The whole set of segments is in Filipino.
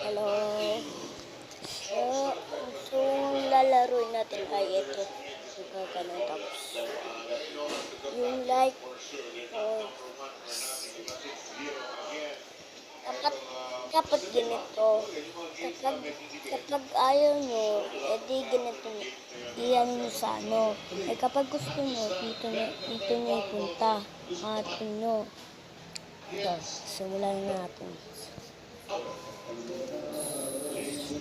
Hello. So, lalaroin natin ay ito. Ganun, tapos yung like or dapat ganito. Kapag ayaw nyo, edi ganito iyan nyo sa ano. Kapag gusto nyo, dito nyo ipunta. Atin nyo. Ito, simulan natin.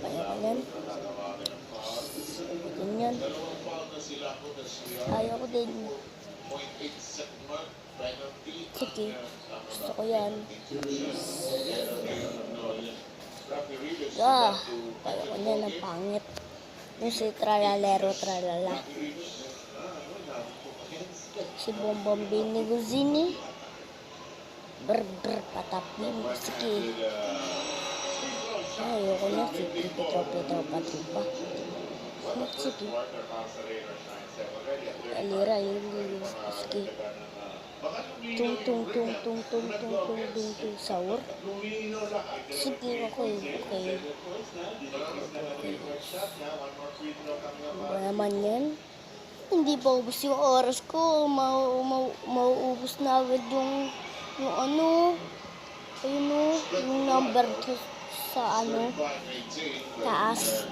Ayan. Ganyan. Ayaw ko din. Sige. Gusto ko yan. Ayaw ko niya ng pangit. Yung si Tralalero Tralala. Si Bombombini Guzini. Brr patapin. Sige. Ayaw ko na. Sige. Petro Patupa. Sige. Alira yun. Sige. Tung sahur. Sige, okay. Ano naman yan? Hindi pa ubos yung oras ko. Mauubos na agad yung ano. Ayun o. Yung number sa ano. Taas.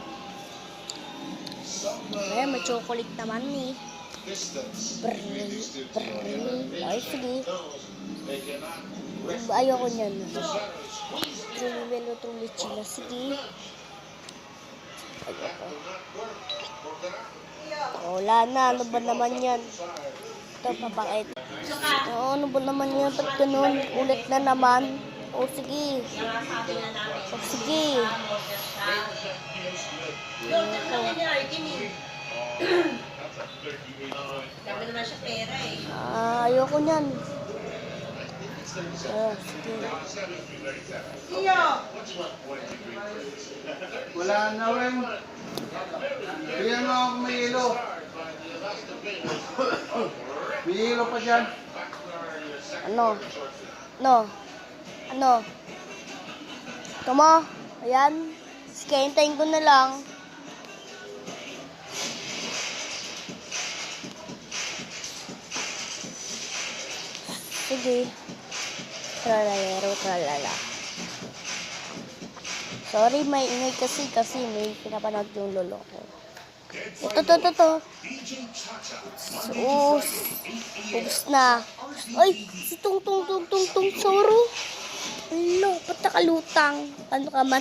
Ay, may chocolate naman eh. Ay, sige. Ayoko niyan. Truly chila. Sige. Ayoko. Wala na. Ano ba naman yan? Ito, papakit. Ano ba naman yan? Ba't ganun? Ulit na naman. O, sige. Sige. Dami naman siya pera eh. Ayoko niyan. Sige. Iyo! Wala na rin. Bigyan mo ako may ilo. May ilo pa dyan. Ano? Ito mo? Ayan. Sige, hintayin ko na lang. Sige. Tralala. Sorry, may ingay kasi may pinapanood yung lolo ko. Ito. Ubus na. Ay, si Tung Soro. Hello, ba't nakalutang? Ano ka man?